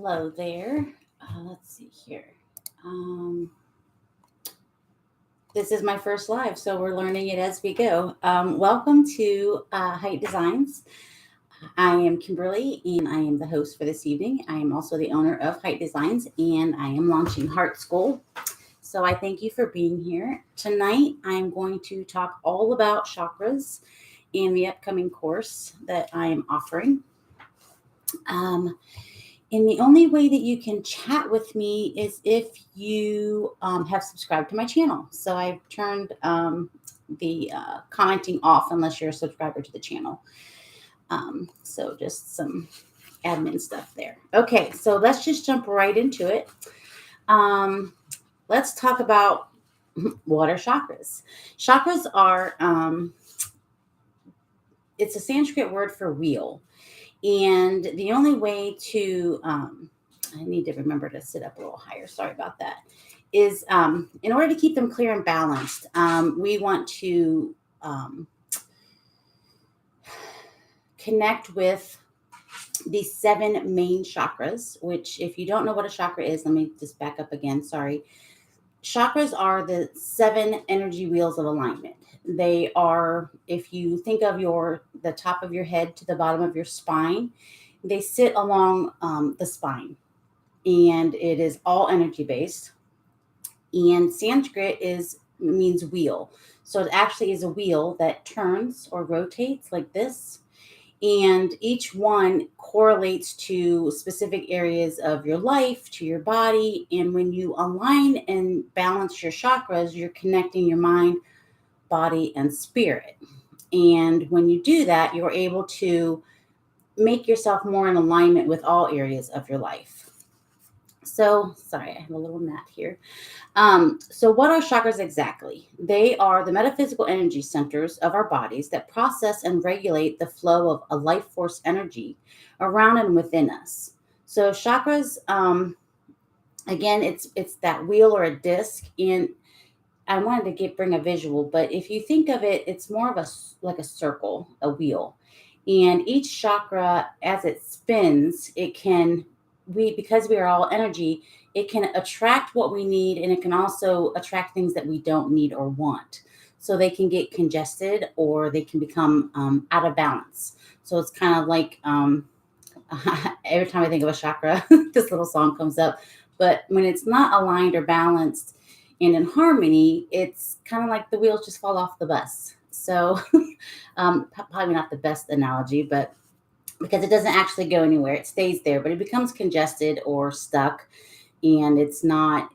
Hello there. Let's see here. Um, this is my first live, so we're learning it as we go. Welcome to Hite Designs. I am Kimberly, and I am the host for this evening. I am also the owner of Hite Designs, and I am launching HeART School. So I thank you for being here. Tonight, I'm going to talk all about chakras and the upcoming course that I am offering. And the only way that you can chat with me is if you have subscribed to my channel. So I've turned the commenting off unless you're a subscriber to the channel. So just some admin stuff there. Okay, so let's just jump right into it. Let's talk about what are chakras. Chakras are, it's a Sanskrit word for wheel. And the only way to, I need to remember to sit up a little higher, sorry about that, is in order to keep them clear and balanced, we want to connect with the 7 main chakras, which if you don't know what a chakra is, let me just back up again, sorry. Chakras are the 7 energy wheels of alignment. They are, if you think of the top of your head to the bottom of your spine, they sit along the spine, and it is all energy based. And Sanskrit means wheel, so it actually is a wheel that turns or rotates like this. And each one correlates to specific areas of your life, to your body. And when you align and balance your chakras, you're connecting your mind, body, and spirit. And when you do that, you're able to make yourself more in alignment with all areas of your life. So, sorry, I have a little gnat here. So what are chakras exactly? They are the metaphysical energy centers of our bodies that process and regulate the flow of a life force energy around and within us. So chakras, again, it's that wheel or a disc. And I wanted to bring a visual, but if you think of it, it's more of like a circle, a wheel. And each chakra, as it spins, because we are all energy, it can attract what we need, and it can also attract things that we don't need or want. So they can get congested, or they can become out of balance. So it's kind of like every time I think of a chakra, this little song comes up. But when it's not aligned or balanced and in harmony, it's kind of like the wheels just fall off the bus. So probably not the best analogy, but because it doesn't actually go anywhere, it stays there, but it becomes congested or stuck, and it's not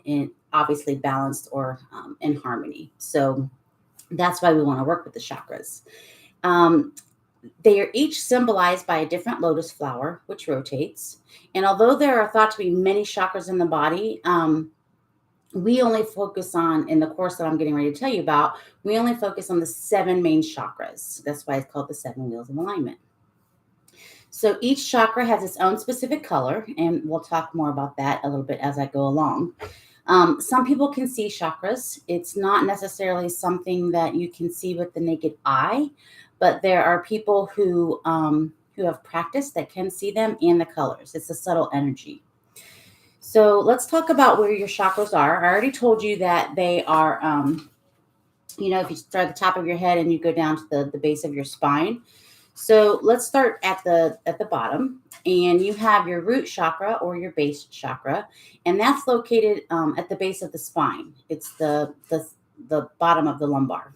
obviously balanced or in harmony. So that's why we want to work with the chakras. They are each symbolized by a different lotus flower, which rotates. And although there are thought to be many chakras in the body, we only focus on, in the course that I'm getting ready to tell you about, we only focus on the 7 main chakras. That's why it's called the 7 wheels of alignment. So each chakra has its own specific color, and we'll talk more about that a little bit as I go along. Some people can see chakras. It's not necessarily something that you can see with the naked eye, but there are people who have practiced that can see them and the colors. It's a subtle energy. So let's talk about where your chakras are. I already told you that they are, if you start at the top of your head and you go down to the base of your spine. So let's start at the bottom, and you have your root chakra or your base chakra, and that's located at the base of the spine. It's the bottom of the lumbar.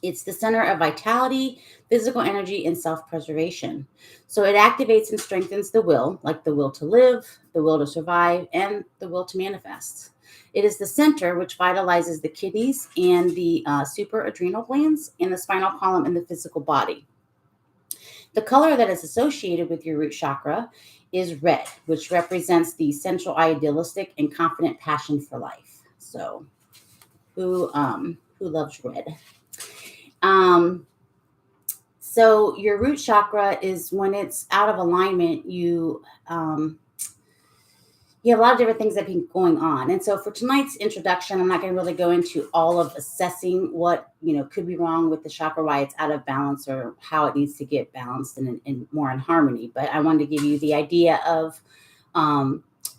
It's the center of vitality, physical energy, and self-preservation. So it activates and strengthens the will, like the will to live, the will to survive, and the will to manifest. It is the center which vitalizes the kidneys and the supraadrenal glands and the spinal column in the physical body. The color that is associated with your root chakra is red, which represents the central idealistic and confident passion for life. So who loves red? So your root chakra is when it's out of alignment, you have a lot of different things that have been going on. And so for tonight's introduction, I'm not going to really go into all of assessing what, could be wrong with the chakra, why it's out of balance, or how it needs to get balanced and more in harmony. But I wanted to give you the idea of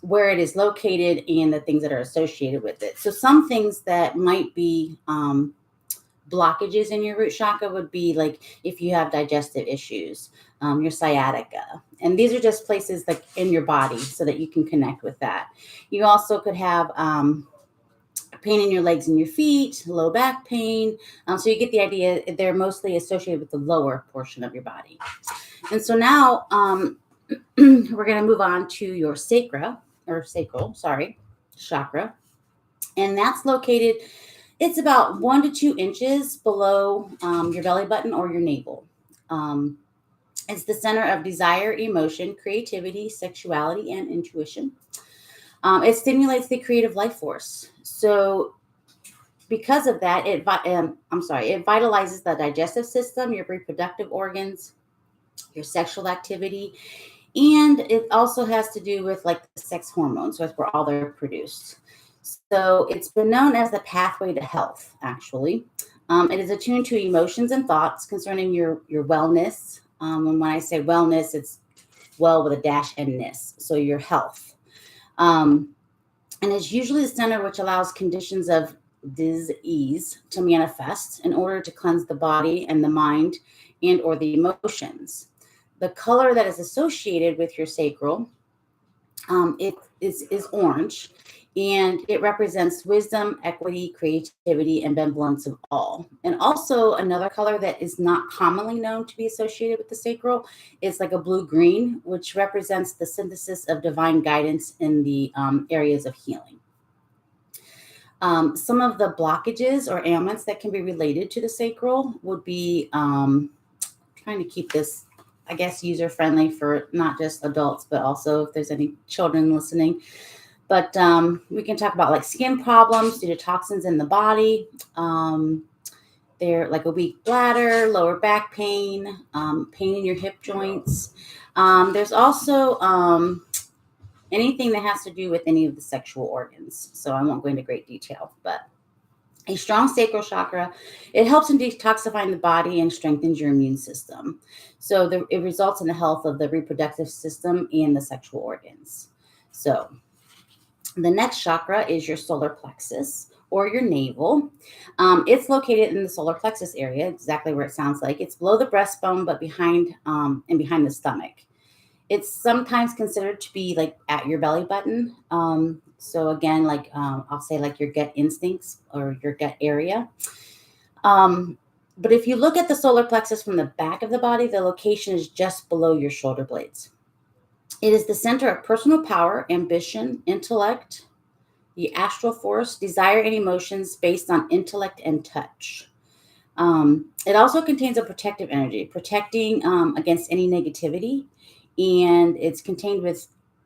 where it is located and the things that are associated with it. So some things that might be blockages in your root chakra would be like if you have digestive issues, your sciatica. And these are just places like in your body so that you can connect with that. You also could have pain in your legs and your feet, low back pain. So you get the idea, they're mostly associated with the lower portion of your body. And so now we're going to move on to your sacral chakra. And that's located, it's about 1 to 2 inches below your belly button or your navel. It's the center of desire, emotion, creativity, sexuality, and intuition. It stimulates the creative life force. So because of that, it vitalizes the digestive system, your reproductive organs, your sexual activity, and it also has to do with like the sex hormones, so that's where all they're produced. So it's been known as the pathway to health, actually. It is attuned to emotions and thoughts concerning your wellness. And when I say wellness, it's well with a dash and ness, so your health. And it's usually the center which allows conditions of disease to manifest in order to cleanse the body and the mind and or the emotions. The color that is associated with your sacral, it is orange, and it represents wisdom, equity, creativity, and benevolence of all. And also another color that is not commonly known to be associated with the sacral is like a blue-green, which represents the synthesis of divine guidance in the areas of healing. Some of the blockages or ailments that can be related to the sacral would be, trying to keep this, I guess, user-friendly for not just adults, but also if there's any children listening. But we can talk about like skin problems due to toxins in the body. They're like a weak bladder, lower back pain, pain in your hip joints. There's also anything that has to do with any of the sexual organs. So I won't go into great detail, but a strong sacral chakra, it helps in detoxifying the body and strengthens your immune system. So it results in the health of the reproductive system and the sexual organs. So the next chakra is your solar plexus or your navel. It's located in the solar plexus area, exactly where it sounds like. It's below the breastbone, but behind the stomach. It's sometimes considered to be like at your belly button. So again, like I'll say like your gut instincts or your gut area. But if you look at the solar plexus from the back of the body, the location is just below your shoulder blades. It is the center of personal power, ambition, intellect, the astral force, desire, and emotions based on intellect and touch. It also contains a protective energy, protecting against any negativity, and it's contained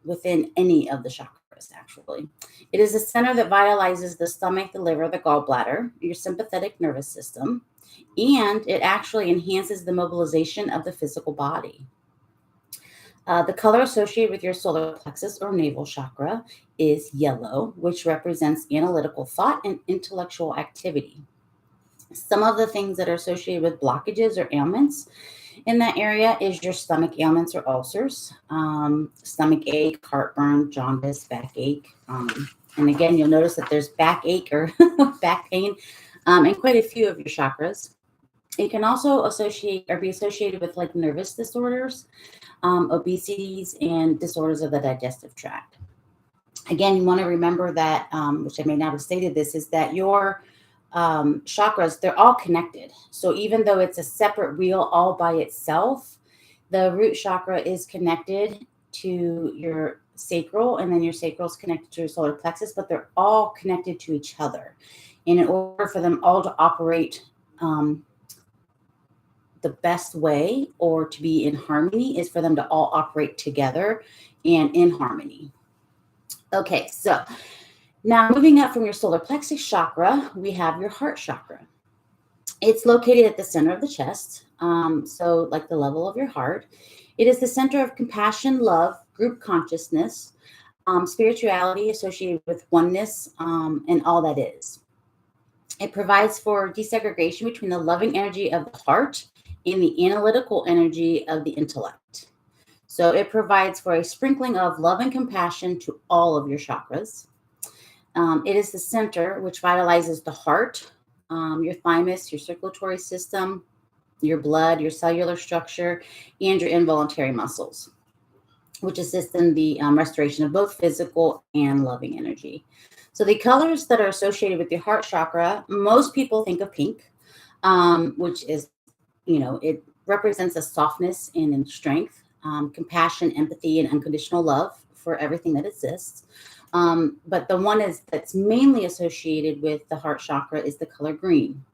within any of the chakras, actually. It is a center that vitalizes the stomach, the liver, the gallbladder, your sympathetic nervous system, and it actually enhances the mobilization of the physical body. The color associated with your solar plexus or navel chakra is yellow, which represents analytical thought and intellectual activity. Some of the things that are associated with blockages or ailments in that area is your stomach ailments or ulcers, stomach ache, heartburn, jaundice, backache. And again, you'll notice that there's backache or back pain in quite a few of your chakras. It can also be associated with like nervous disorders, obesities, and disorders of the digestive tract. Again, you want to remember that, which I may not have stated this, is that your chakras, they're all connected. So even though it's a separate wheel all by itself, the root chakra is connected to your sacral, and then your sacral is connected to your solar plexus, but they're all connected to each other. And in order for them all to operate the best way or to be in harmony is for them to all operate together and in harmony. Okay, so now moving up from your solar plexus chakra, we have your heart chakra. It's located at the center of the chest, so like the level of your heart. It is the center of compassion, love, group consciousness, spirituality associated with oneness, and all that is. It provides for desegregation between the loving energy of the heart and the analytical energy of the intellect. So it provides for a sprinkling of love and compassion to all of your chakras. It is the center which vitalizes the heart, your thymus, your circulatory system, your blood, your cellular structure, and your involuntary muscles, which assist in the restoration of both physical and loving energy. So the colors that are associated with your heart chakra, most people think of pink, which is, it represents a softness and strength, compassion, empathy, and unconditional love for everything that exists. But the one that's mainly associated with the heart chakra is the color green.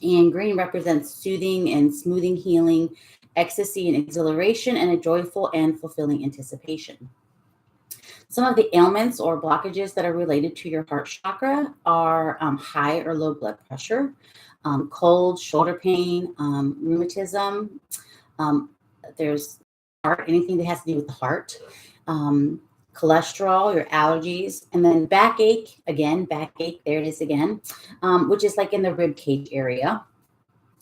And green represents soothing and smoothing healing, ecstasy and exhilaration, and a joyful and fulfilling anticipation. Some of the ailments or blockages that are related to your heart chakra are high or low blood pressure, cold, shoulder pain, rheumatism. There's heart, anything that has to do with the heart, cholesterol, your allergies, and then backache, there it is again, which is like in the rib cage area.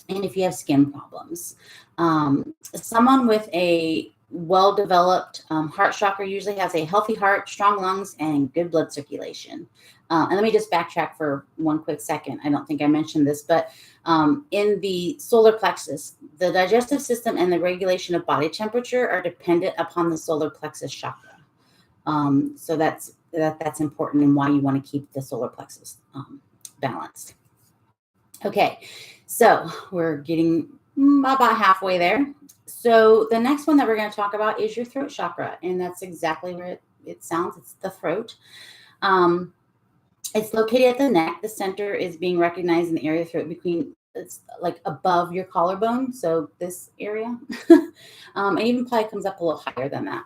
And if you have skin problems, someone with a well-developed heart chakra usually has a healthy heart, strong lungs, and good blood circulation. And let me just backtrack for one quick second. I don't think I mentioned this, but in the solar plexus, the digestive system and the regulation of body temperature are dependent upon the solar plexus chakra. So that's important and why you want to keep the solar plexus balanced. Okay, so we're getting about halfway there. So the next one that we're going to talk about is your throat chakra, and that's exactly where it sounds. It's the throat. It's located at the neck. The center is being recognized in the area of throat between, it's like above your collarbone, so this area. It even probably comes up a little higher than that.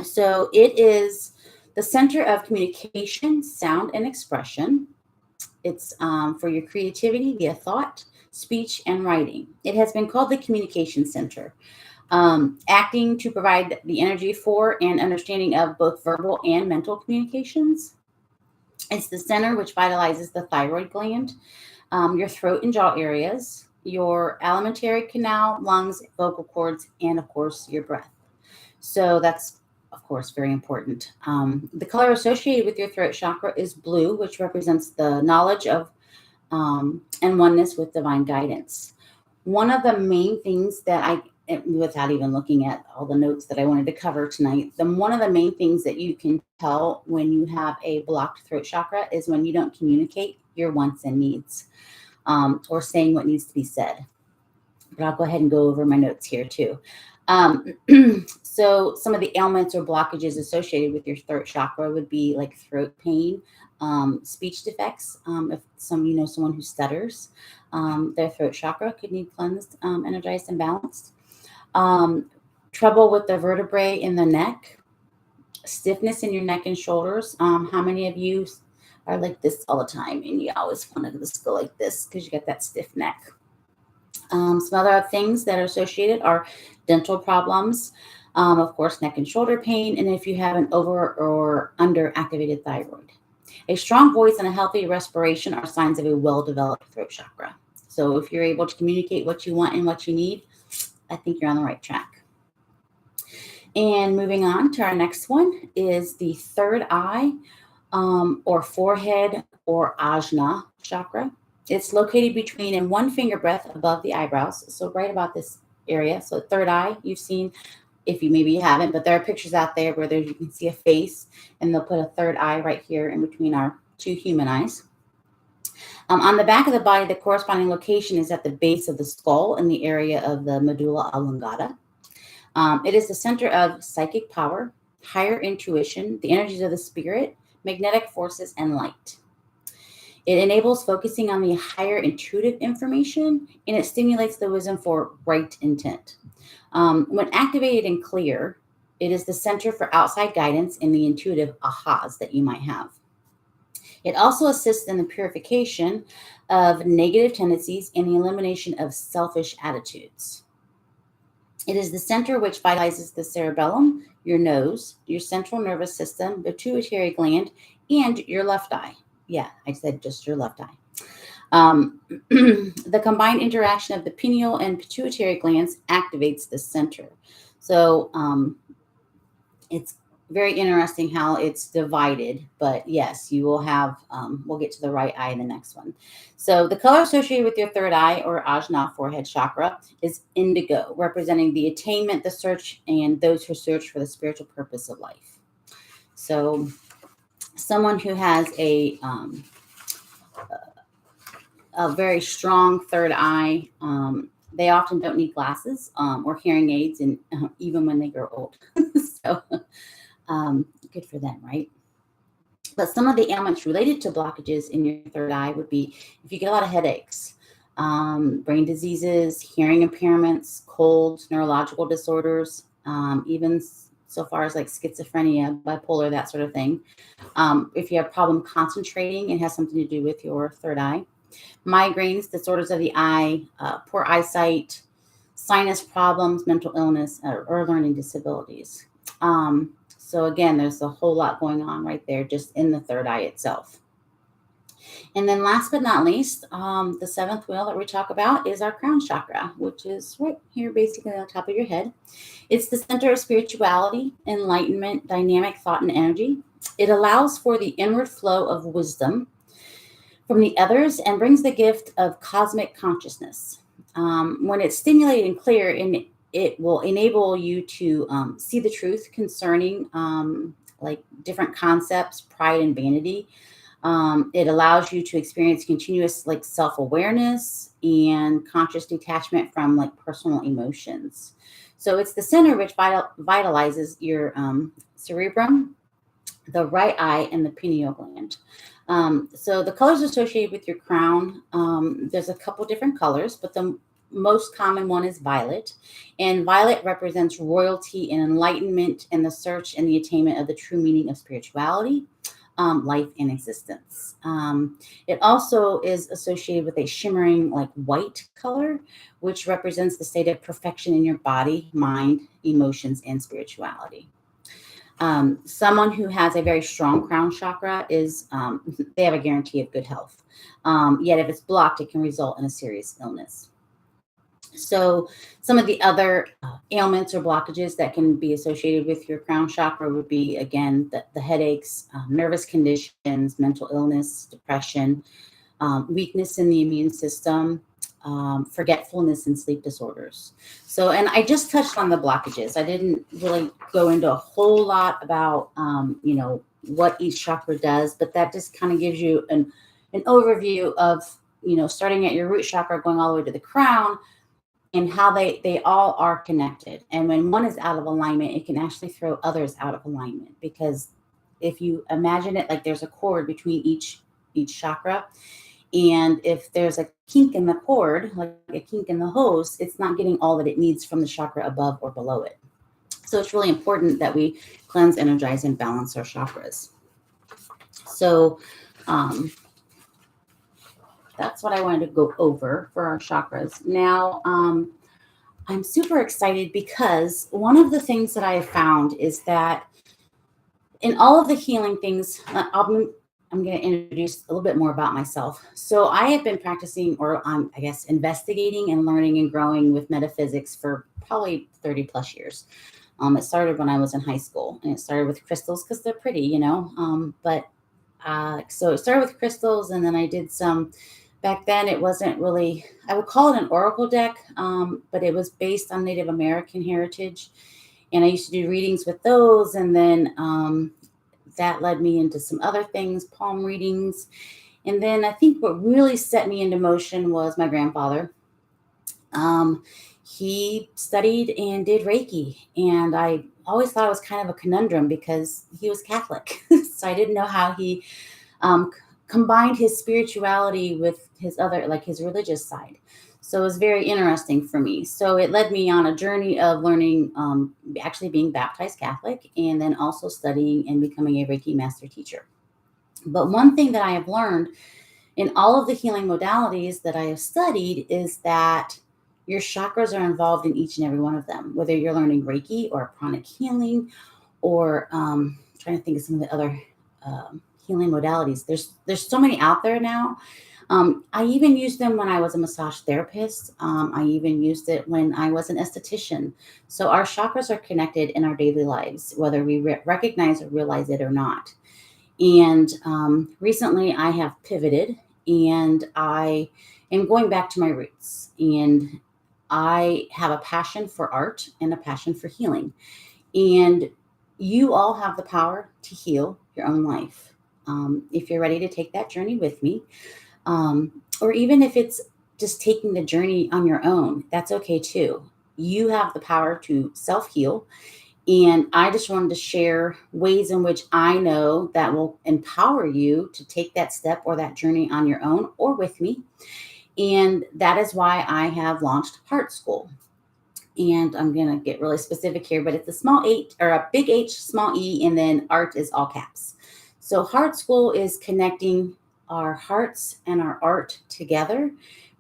So it is the center of communication, sound, and expression. It's for your creativity via thought, speech, and writing. It has been called the communication center, acting to provide the energy for and understanding of both verbal and mental communications. It's the center which vitalizes the thyroid gland, your throat and jaw areas, your alimentary canal, lungs, vocal cords, and of course your breath. So that's, of course, very important. The color associated with your throat chakra is blue, which represents the knowledge of and oneness with divine guidance. One of the main things that without even looking at all the notes that I wanted to cover tonight, one of the main things that you can tell when you have a blocked throat chakra is when you don't communicate your wants and needs, or saying what needs to be said. But I'll go ahead and go over my notes here too. So some of the ailments or blockages associated with your throat chakra would be like throat pain, speech defects. If someone who stutters, their throat chakra could need cleansed, energized, and balanced. Trouble with the vertebrae in the neck, stiffness in your neck and shoulders. How many of you are like this all the time and you always want to just go like this because you got that stiff neck? Some other things that are associated are dental problems, of course, neck and shoulder pain, and if you have an over or under activated thyroid. A strong voice and a healthy respiration are signs of a well-developed throat chakra. So if you're able to communicate what you want and what you need, I think you're on the right track. And moving on to our next one is the third eye, or forehead, or ajna chakra. It's located between and 1 finger breadth above the eyebrows, so right about this area. So third eye, you've seen, if you maybe you haven't, but there are pictures out there where you can see a face, and they'll put a third eye right here in between our 2 human eyes. On the back of the body, the corresponding location is at the base of the skull in the area of the medulla oblongata. It is the center of psychic power, higher intuition, the energies of the spirit, magnetic forces, and light. It enables focusing on the higher intuitive information, and it stimulates the wisdom for right intent. When activated and clear, it is the center for outside guidance and the intuitive ahas that you might have. It also assists in the purification of negative tendencies and the elimination of selfish attitudes. It is the center which vitalizes the cerebellum, your nose, your central nervous system, pituitary gland, and your left eye. Yeah, I said just your left eye. The combined interaction of the pineal and pituitary glands activates the center. So it's very interesting how it's divided, but yes, you will have, we'll get to the right eye in the next one. So the color associated with your third eye or ajna, forehead chakra, is indigo, representing the attainment, the search, and those who search for the spiritual purpose of life. So someone who has a very strong third eye, they often don't need glasses or hearing aids, and even when they grow old. So good for them, right? But some of the ailments related to blockages in your third eye would be if you get a lot of headaches, brain diseases, hearing impairments, colds, neurological disorders, even so far as like schizophrenia, bipolar, that sort of thing. If you have problem concentrating, it has something to do with your third eye. Migraines, disorders of the eye, poor eyesight, sinus problems, mental illness, or learning disabilities. So again, there's a whole lot going on right there just in the third eye itself. And then last but not least, the seventh wheel that we talk about is our crown chakra, which is right here basically on top of your head. It's the center of spirituality, enlightenment, dynamic thought, and energy. It allows for the inward flow of wisdom from the others and brings the gift of cosmic consciousness. When it's stimulated and clear, it will enable you to see the truth concerning like different concepts, pride and vanity. It allows you to experience continuous like self-awareness and conscious detachment from like personal emotions. So it's the center which vitalizes your cerebrum, the right eye, and the pineal gland. So the colors associated with your crown, there's a couple different colors, but the most common one is violet. And violet represents royalty and enlightenment and the search and the attainment of the true meaning of spirituality, life, and existence. It also is associated with a shimmering like white color, which represents the state of perfection in your body, mind, emotions, and spirituality. Someone who has a very strong crown chakra is, they have a guarantee of good health. Yet if it's blocked, it can result in a serious illness. So some of the other ailments or blockages that can be associated with your crown chakra would be, again, the headaches, nervous conditions, mental illness, depression, weakness in the immune system, forgetfulness, and sleep disorders. So, and I just touched on the blockages. I didn't really go into a whole lot about, what each chakra does, but that just kind of gives you an overview of, starting at your root chakra, going all the way to the crown, and how they all are connected. And when one is out of alignment, it can actually throw others out of alignment, because if you imagine it like there's a cord between each chakra, and if there's a kink in the cord, like a kink in the hose, it's not getting all that it needs from the chakra above or below it. So it's really important that we cleanse, energize, and balance our chakras. So that's what I wanted to go over for our chakras. Now, I'm super excited because one of the things that I have found is that in all of the healing things, I'm going to introduce a little bit more about myself. So I have been practicing, or I guess, investigating and learning and growing with metaphysics for probably 30 plus years. It started when I was in high school, and it started with crystals because they're pretty, so it started with crystals, and then I did some. Back then, it wasn't really, I would call it an oracle deck, but it was based on Native American heritage. And I used to do readings with those. And then that led me into some other things, palm readings. And then I think what really set me into motion was my grandfather. He studied and did Reiki. And I always thought it was kind of a conundrum because he was Catholic. So I didn't know how he combined his spirituality with his other, like his religious side. So it was very interesting for me. So it led me on a journey of learning, actually being baptized Catholic, and then also studying and becoming a Reiki master teacher. But one thing that I have learned in all of the healing modalities that I have studied is that your chakras are involved in each and every one of them, whether you're learning Reiki or pranic healing, or trying to think of some of the other healing modalities. There's so many out there now. I even used them when I was a massage therapist. I even used it when I was an esthetician. So our chakras are connected in our daily lives, whether we recognize or realize it or not. And recently I have pivoted and I am going back to my roots. And I have a passion for art and a passion for healing. And you all have the power to heal your own life. If you're ready to take that journey with me, or even if it's just taking the journey on your own, that's okay too. You have the power to self heal. And I just wanted to share ways in which I know that will empower you to take that step or that journey on your own or with me. And that is why I have launched Heart School. And I'm going to get really specific here, but it's a small H or a big H, small e, and then art is all caps. So, Heart School is connecting our hearts and our art together,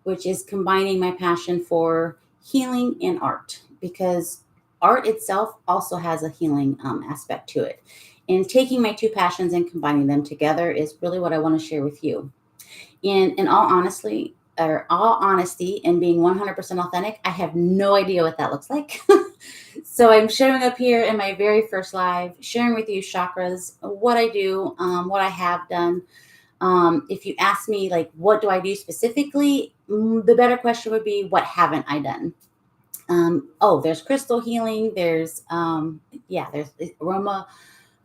which is combining my passion for healing and art because art itself also has a healing aspect to it. And taking my two passions and combining them together is really what I want to share with you. In all honesty and being 100% authentic, I have no idea what that looks like. So I'm showing up here in my very first live, sharing with you chakras, what I do, what I have done. If you ask me, like, what do I do specifically? The better question would be, what haven't I done? There's crystal healing. There's aroma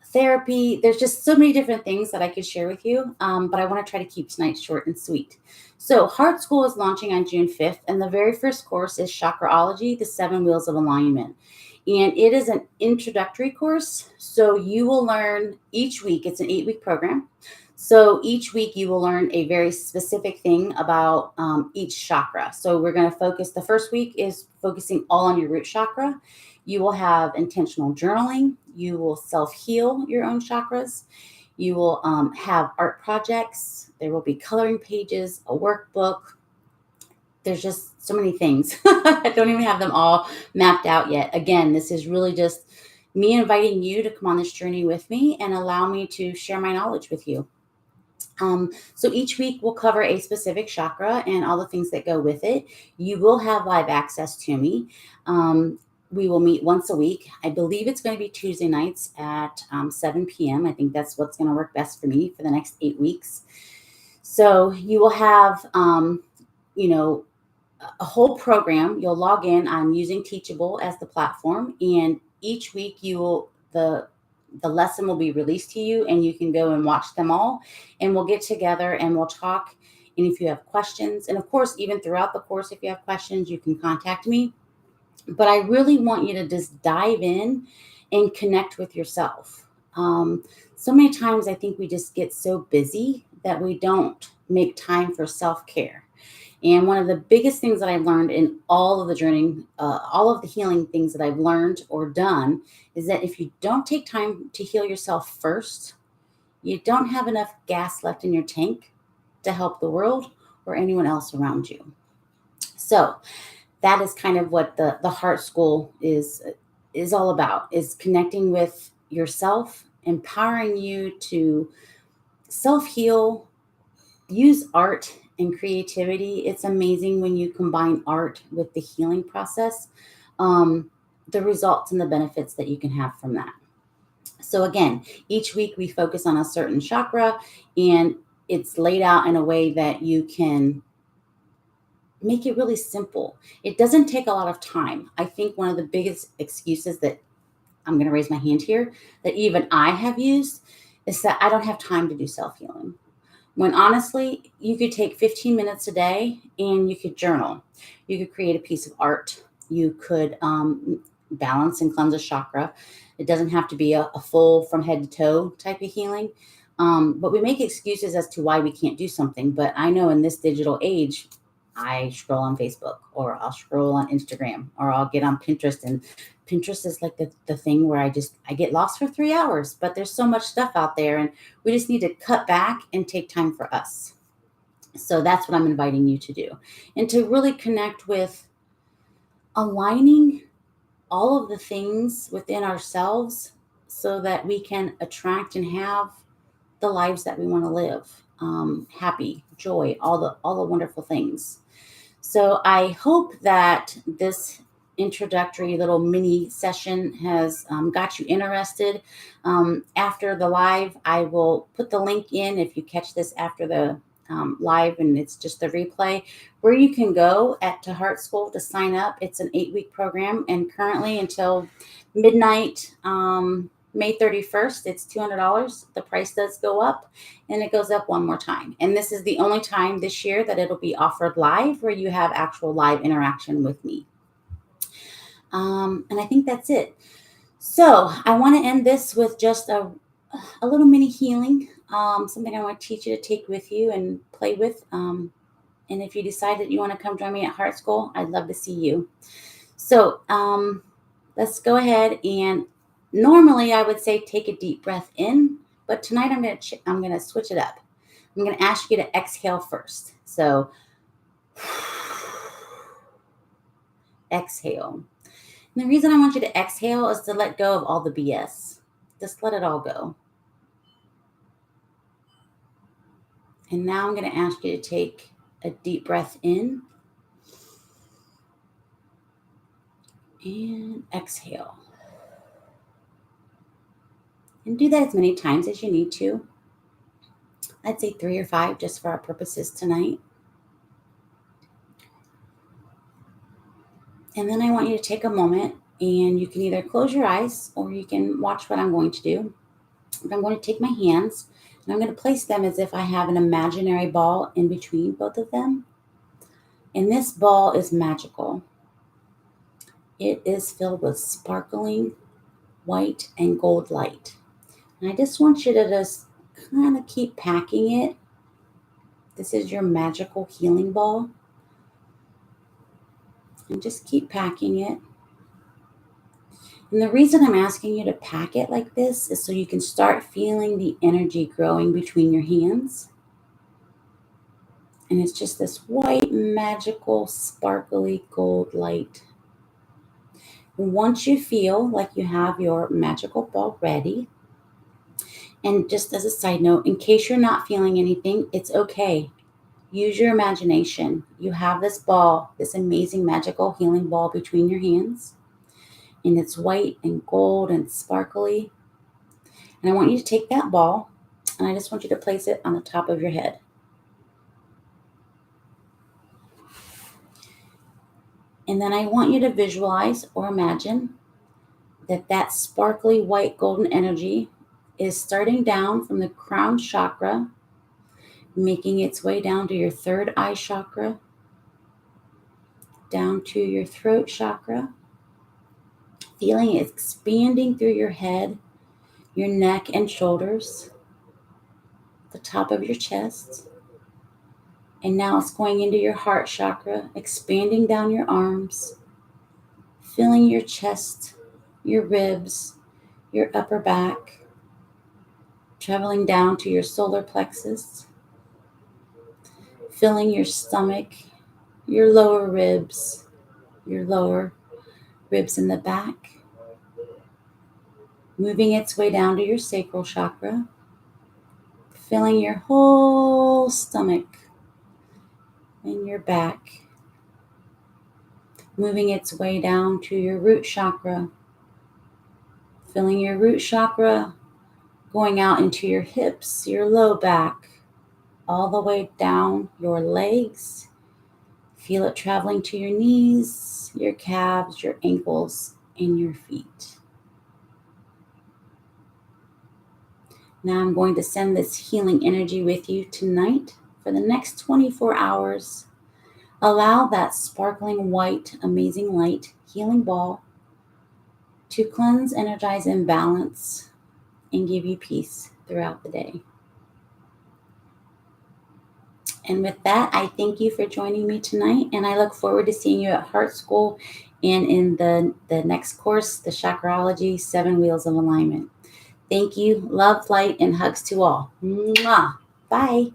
therapy. There's just so many different things that I could share with you. But I want to try to keep tonight short and sweet. So Heart School is launching on June 5th. And the very first course is Chakraology, the 7 Wheels of Alignment. And it is an introductory course. So you will learn each week, it's an 8-week program. So each week you will learn a very specific thing about each chakra. So we're going to focus, the first week is focusing all on your root chakra. You will have intentional journaling. You will self-heal your own chakras. You will have art projects. There will be coloring pages, a workbook. There's just so many things. I don't even have them all mapped out yet. Again, this is really just me inviting you to come on this journey with me and allow me to share my knowledge with you. So each week we'll cover a specific chakra and all the things that go with it. You will have live access to me. We will meet once a week. I believe it's going to be Tuesday nights at 7 p.m. I think that's what's going to work best for me for the next 8 weeks. So you will have, a whole program. You'll log in. I'm using Teachable as the platform, and each week the lesson will be released to you, and you can go and watch them all. And we'll get together and we'll talk. And if you have questions, and of course, even throughout the course, if you have questions, you can contact me. But I really want you to just dive in and connect with yourself. So many times I think we just get so busy that we don't make time for self-care. And one of the biggest things that I've learned in all of the journey, all of the healing things that I've learned or done, is that if you don't take time to heal yourself first, you don't have enough gas left in your tank to help the world or anyone else around you. So that is kind of what the Heart School is all about, is connecting with yourself, empowering you to self-heal, use art and creativity. It's amazing when you combine art with the healing process, the results and the benefits that you can have from that. So again, each week we focus on a certain chakra, and it's laid out in a way that you can make it really simple. It doesn't take a lot of time. I think one of the biggest excuses that I'm going to raise my hand here that even I have used is that I don't have time to do self-healing. When honestly, you could take 15 minutes a day and you could journal. You could create a piece of art. You could balance and cleanse a chakra. It doesn't have to be a full from head to toe type of healing. But we make excuses as to why we can't do something. But I know in this digital age, I scroll on Facebook, or I'll scroll on Instagram, or I'll get on Pinterest. And Pinterest is like the thing where I get lost for 3 hours, but there's so much stuff out there, and we just need to cut back and take time for us. So that's what I'm inviting you to do, and to really connect with aligning all of the things within ourselves so that we can attract and have the lives that we want to live. happy, joy, all the wonderful things. So I hope that this introductory little mini session has got you interested. After the live, I will put the link in if you catch this after the live and it's just the replay, where you can go to HeART School to sign up. It's an 8-week program, and currently until midnight, May 31st, it's $200. The price does go up, and it goes up one more time. And this is the only time this year that it'll be offered live, where you have actual live interaction with me. And I think that's it. So I want to end this with just a little mini healing, something I want to teach you to take with you and play with. And if you decide that you want to come join me at HeART School, I'd love to see you. So let's go ahead, and normally I would say take a deep breath in, but tonight I'm going to switch it up. I'm going to ask you to exhale first. So exhale. And the reason I want you to exhale is to let go of all the BS. Just let it all go. And now I'm going to ask you to take a deep breath in and exhale. And do that as many times as you need to. I'd say 3 or 5 just for our purposes tonight. And then I want you to take a moment, and you can either close your eyes or you can watch what I'm going to do. I'm going to take my hands and I'm going to place them as if I have an imaginary ball in between both of them. And this ball is magical. It is filled with sparkling white and gold light. And I just want you to just kind of keep packing it. This is your magical healing ball. And just keep packing it. And the reason I'm asking you to pack it like this is so you can start feeling the energy growing between your hands. And it's just this white, magical, sparkly gold light. And once you feel like you have your magical ball ready, and just as a side note, in case you're not feeling anything, it's okay. Use your imagination. You have this ball, this amazing magical healing ball between your hands. And it's white and gold and sparkly. And I want you to take that ball, and I just want you to place it on the top of your head. And then I want you to visualize or imagine that sparkly white golden energy is starting down from the crown chakra, making its way down to your third eye chakra, down to your throat chakra, feeling it expanding through your head, your neck and shoulders, the top of your chest. And now it's going into your heart chakra, expanding down your arms, filling your chest, your ribs, your upper back, traveling down to your solar plexus, filling your stomach, your lower ribs, your lower ribs in the back, moving its way down to your sacral chakra, filling your whole stomach and your back, moving its way down to your root chakra, filling your root chakra, going out into your hips, your low back, all the way down your legs. Feel it traveling to your knees, your calves, your ankles, and your feet. Now I'm going to send this healing energy with you tonight for the next 24 hours. Allow that sparkling white, amazing light healing ball to cleanse, energize, and balance, and give you peace throughout the day. And with that, I thank you for joining me tonight, and I look forward to seeing you at HeART School and in the next course, the Chakraology 7 Wheels of Alignment. Thank you, love, light, and hugs to all. Mwah. Bye.